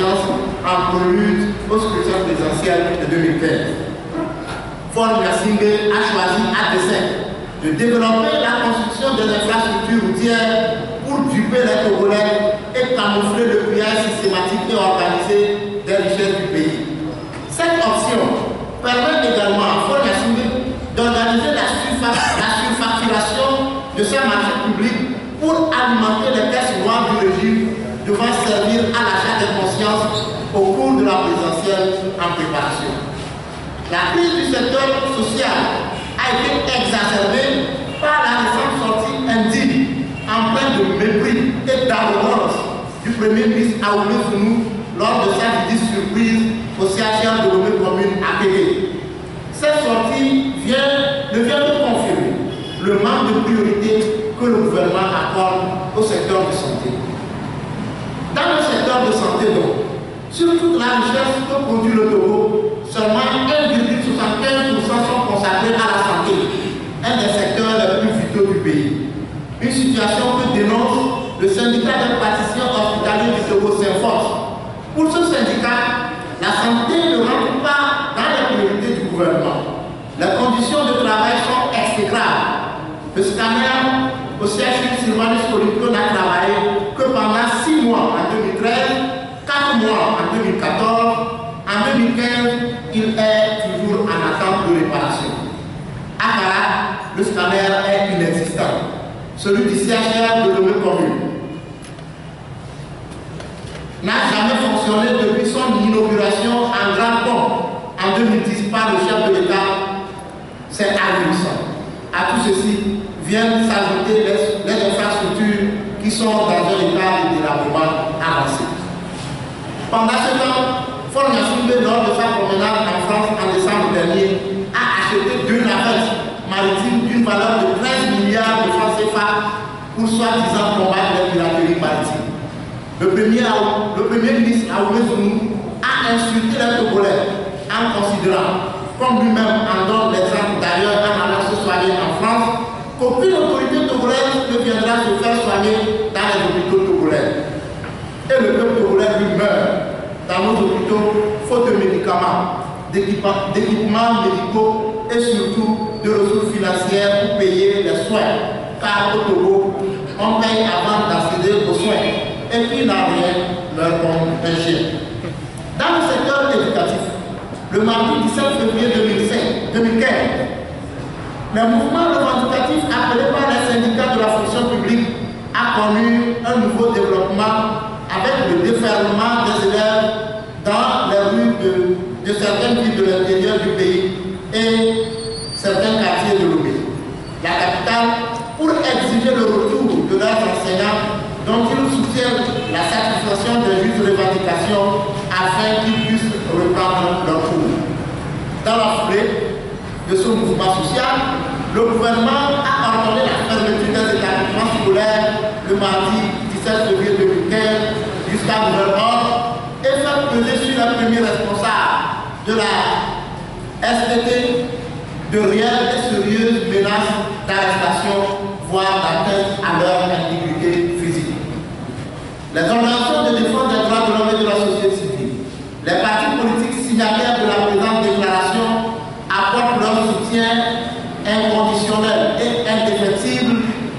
échéances en prélude au scrutin présidentiel de 2015. Faure Gnassingbé a choisi à dessein de développer la construction des infrastructures routières pour duper les Togolais et camoufler le pillage systématique et organisé des richesses du pays. Cette option permet également à Faure Gnassingbé d'organiser la surfacturation de sa marché publique pour alimenter les caisses noires du régime devant servir à l'achat de conscience au cours de la présidentielle en préparation. La crise du secteur social a été exacerbée par la récente sortie indigne, empreinte de mépris et d'arrogance du Premier ministre Aoumé Founou lors de sa visite surprise au CHR de Lomé commune à Kéké. Cette sortie ne vient que confirmer le manque de priorité que le gouvernement accorde au secteur de santé. Dans le secteur de santé, donc, sur toute la richesse que produit le Togo, seulement 1,75% sont consacrés à la santé, un des secteurs les plus vitaux du pays. Une situation que dénonce le syndicat des praticiens hospitaliers du Togo Saint-Force. Pour ce syndicat, la santé ne rentre pas dans les priorités du gouvernement. Les conditions de travail sont exécrables. Le scanner au CHU Sylvanus Olympio n'a travaillé que pendant 6 mois en 2013, 4 mois en 2014, en 2015, il est toujours en attente de réparation. À Karak, le scanner est inexistant. Celui du CHR de Lomé commune n'a jamais fonctionné depuis son inauguration en grande pompe en 2010 par le chef de l'État. C'est ahurissant. À tout ceci viennent s'ajouter les infrastructures qui sont dans un état de délabrement avancé. Pendant ce temps, Faure Gnassingbé, lors de sa promenade en France en décembre dernier, a acheté 2 navettes maritimes d'une valeur de 13 milliards de francs CFA pour soi-disant combattre les pirateries maritimes. Le premier ministre Aoumé Founou a insulté les Togolais en considérant, comme lui-même en donne l'exemple d'ailleurs en allant se soigner en France, qu'aucune autorité togolaise ne viendra se faire soigner dans les hôpitaux togolais. Et le peuple togolais lui meurt dans nos hôpitaux faute de médicaments, d'équipements médicaux et surtout de ressources financières pour payer les soins. Car au Togo, on paye avant d'accéder aux soins et puis n'a rien leur compte un chien. Dans le secteur éducatif, le mardi 17 février 2015, le mouvement revendicatif appelé par les syndicats de la fonction publique a connu un nouveau développement avec le déferlement des élèves dans les rues de certaines villes de l'intérieur du pays et certains quartiers de Lomé, la capitale, pour exiger le retour de leurs enseignants dont ils soutiennent la satisfaction des justes revendications afin qu'ils puissent reprendre leur cours. Dans la foulée de ce mouvement social, le gouvernement a ordonné la fermeture des établissements scolaires le mardi 17 février 2015 jusqu'à nouvel ordre et fait peser sur les premiers responsables de la STT de réelles et sérieuses menaces d'arrestation, voire d'atteinte à leur intégrité physique. Les organisations de défense des droits de l'homme et de la société civile, les partis politiques signataires de la présente déclaration apportent leur soutien inconditionnel et indéfectible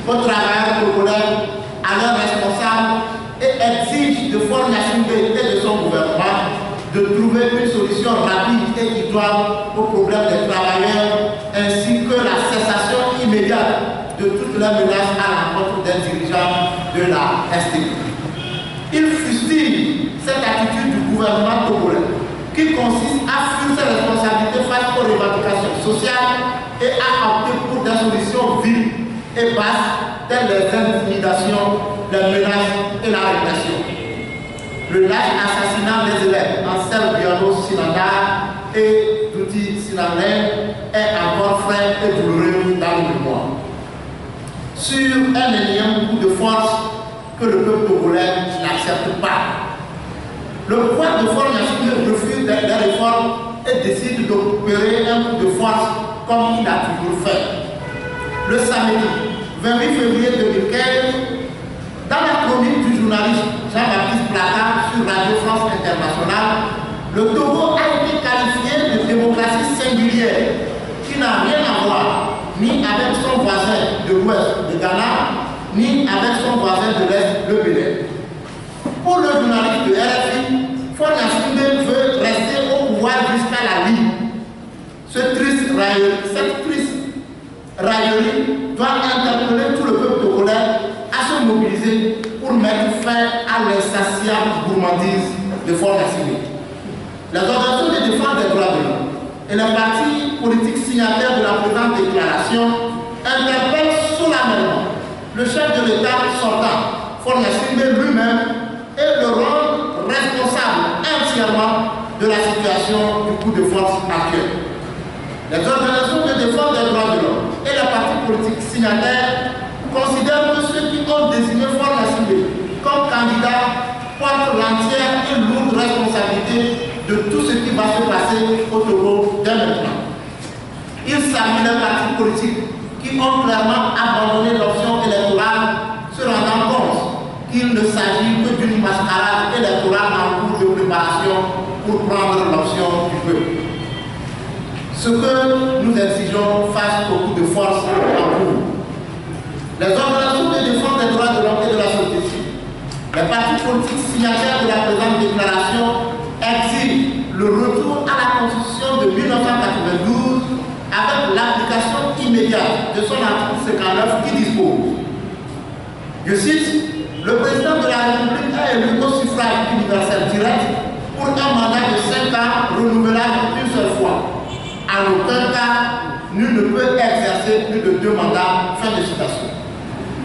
aux travailleurs togolais, à leurs responsables et exigent de Faure Gnassingbé et de son gouvernement de trouver une solution rapide et idoine aux problèmes des travailleurs ainsi que la cessation immédiate de toutes les menaces à l'encontre des dirigeants de la STT. Il fustille cette attitude du gouvernement togolais qui consiste à fuir ses responsabilités face aux revendications sociales et à opter pour des solutions vives et basses telles les intimidations, les menaces et la répression. Le lâche assassinat des élèves Ansel Biano Sinanda et Douti Sinandé est encore frais et douloureux dans le mémoire. Sur un énième coup de force que le peuple togolais n'accepte pas. Le pouvoir de Faure Gnassingbé refuse des réformes et décide d'opérer un coup de force comme il a toujours fait. Le samedi 28 février 2015, dans la chronique du journaliste Jean-Baptiste Placard sur Radio France Internationale, Le Togo a été qualifié de démocratie singulière qui n'a rien à voir ni avec son voisin de l'ouest, le Ghana, ni avec son voisin de l'est, le Bénin. Pour le journaliste de RFI, Faure Gnassingbé veut rester au pouvoir jusqu'à la ligne. Cette triste raillerie doit interpeller tout le peuple togolais à se mobiliser pour mettre fin à l'insatiable gourmandise de Faure Gnassingbé. Les organisations de défense des droits de l'homme et les partis politiques signataires de la présente déclaration interpellent solennellement le chef de l'État sortant, Faure Gnassingbé lui-même, et le rendre responsable entièrement de la situation du coup de force actuel. Les organisations de défense des droits de l'homme et les partis politiques signataires considèrent que ceux qui ont désigné Faure Gnassingbé comme candidat portent l'entière et lourde responsabilité de tout ce qui va se passer au Togo dès maintenant. Il s'agit des partis politiques qui ont clairement abandonné l'option électorale, se rendant compte qu'il ne s'agit que d'une mascarade électorale en cours de préparation pour prendre l'option du peuple. Ce que nous exigeons face au coup de force en cours. Les organisations de défense des droits de l'homme et de la société civile, les partis politiques signataires de la présente déclaration exigent le retour à la Constitution de 1992 avec l'application immédiate de son article 59 qui dispose. Je cite, le président de la République est élu au suffrage universel direct pour un mandat de 5 ans renouvelable une seule fois. En aucun cas, nul ne peut exercer plus de 2 mandats. Fin de citation.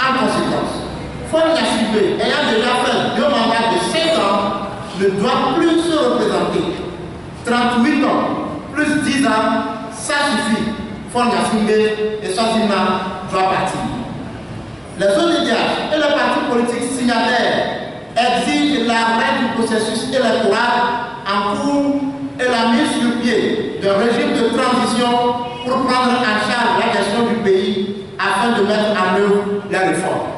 En conséquence, Faure Gnassingbé, ayant déjà fait 2 mandats de 5 ans, ne doit plus se représenter. 38 ans, plus 10 ans, ça suffit. Faure Gnassingbé et Swaziland doivent partir. Les ODDH et les partis politiques signataires exigent l'arrêt du processus électoral en cours et la mise sur pied d'un régime de transition pour prendre en charge la gestion du pays afin de mettre en œuvre les réformes.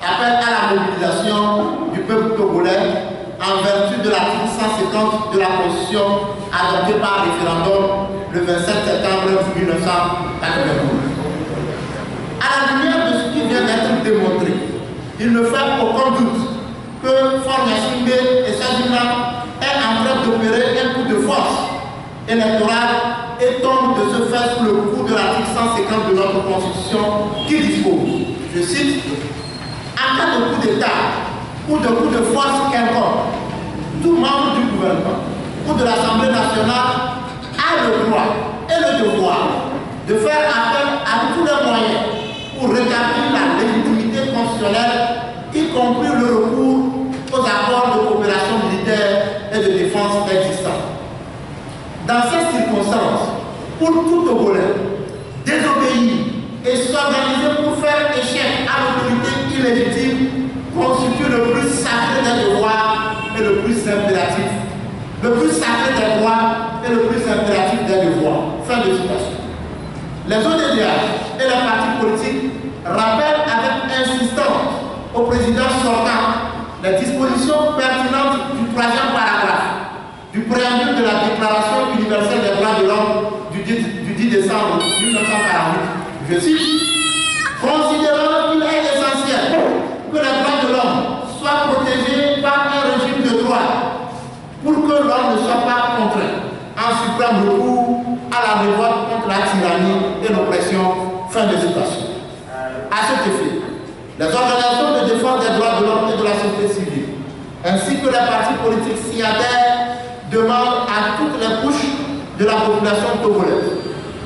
Appel à la mobilisation du peuple togolais en vertu de l'article 150 de la Constitution adoptée par référendum le 27 septembre 1992. À la lumière de ce qui vient d'être démontré, il ne fait aucun doute que Faure Gnassingbé et Swaziland est en train d'opérer un coup de force électoral et tombe de ce fait sous le coup de l'article 150 de notre Constitution qui dispose, je cite, en cas de coup d'État ou de coup de force quelconque, tout membre du gouvernement ou de l'Assemblée nationale a le droit et le devoir de faire appel à tous les moyens pour rétablir la légitimité constitutionnelle, y compris le recours aux accords de coopération militaire et de défense existants. Dans ces circonstances, pour tout Togolais, désobéir et s'organiser pour faire échec à l'autorité illégitime constitue le plus sacré des devoirs et le plus impératif. Le plus sacré des droits et le plus impératif des devoirs. Fin de citation. Les ODDH et les partis politiques rappellent avec insistance au président sortant les dispositions pertinentes du 3e paragraphe du préambule de la Déclaration universelle des droits de l'homme du 10 décembre 1948. Je cite, considérant qu'il est essentiel que les droits de l'homme soient protégés par un régime de droit pour que l'homme ne soit pas contraint en suprême recours à la révolte contre la tyrannie et l'oppression. Fin de citation. À cet effet, les organisations de défense des droits de l'homme et de la société civile, ainsi que les partis politiques signataires, demandent à toutes les couches de la population togolaise,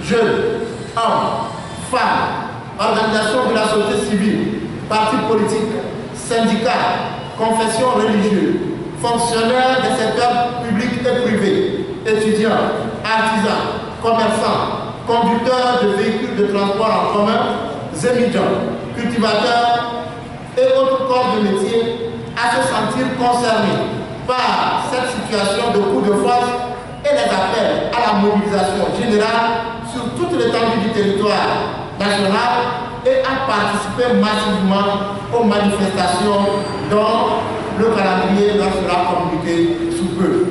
jeunes, hommes, femmes, organisations de la société civile, partis politiques, syndicats, confessions religieuses, fonctionnaires des secteurs publics et privés, étudiants, artisans, commerçants, conducteurs de véhicules de transport en commun, émigrants, cultivateurs et autres corps de métier à se sentir concernés par cette situation de coup de force et les appels à la mobilisation générale sur toute l'étendue du territoire national et à participer massivement aux manifestations dont le calendrier leur sera communiqué sous peu.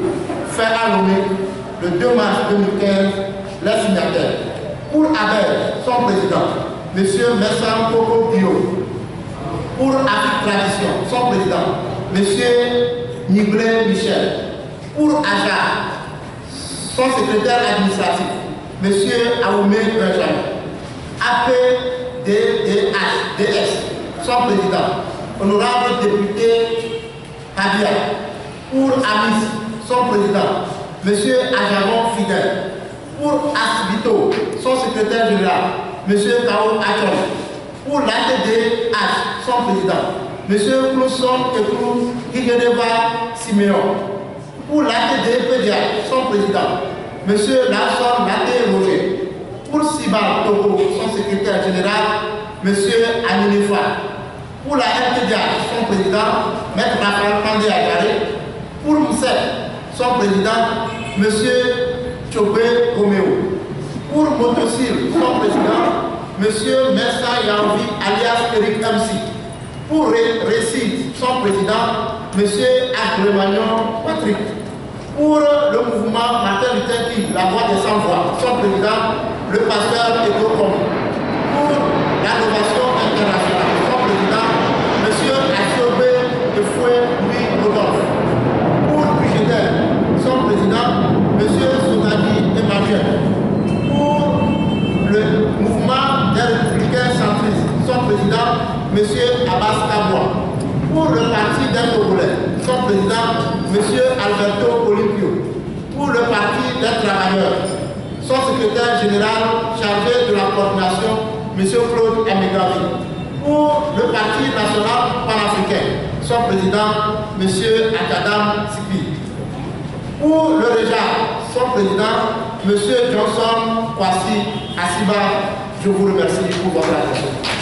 sera nommé le 2 mars 2015 les signataires. Pour ABER, son président, M. Messan Koko Bio. Pour Afrique Tradition, son président, M. Niblé Michel. Pour AJA, son secrétaire administratif, M. Aoumé Benjamin. APDDS, son président, honorable député Habia. Pour AMIS, son président, M. Ajamon Fidel. Pour Asbito, son secrétaire général, M. Kao Achon. Pour l'ATDH, son président, M. Klousson Kekou Higedeva Siméon. Pour l'ATDPDA, son président, M. Larson Laté Roger. Pour Sibal Togo, son secrétaire général, M. Aninefa. Pour la RTDA, son président, M. Raphaël Kandé Agaré. Pour Moussel, son président, M. Chobé Roméo. Pour Motosil, son président, M. Messa Yanvi alias Eric MC. Pour Récit, son président, M. Agremagnon Patrick. Pour le mouvement Martin Luther King, la voix des sans-voix, son président, le pasteur Edo Kom. Pour l'innovation internationale, son président, M. Achobé de Fouet Louis Rodolphe. Pour UGDL, son président, M. Sonadi Emmanuel. Pour le mouvement des républicains centristes, son président, M. Abbas Kaboua. Pour le parti des Togolais, son président, M. Alberto Olympio. Pour le parti des travailleurs, son secrétaire général chargé de la coordination, M. Claude Amégavi. Pour le parti national panafricain, son président, M. Akadam Sipi. Pour le REJA, son président, M. Johnson Kwasi Asiba. Je vous remercie pour votre attention.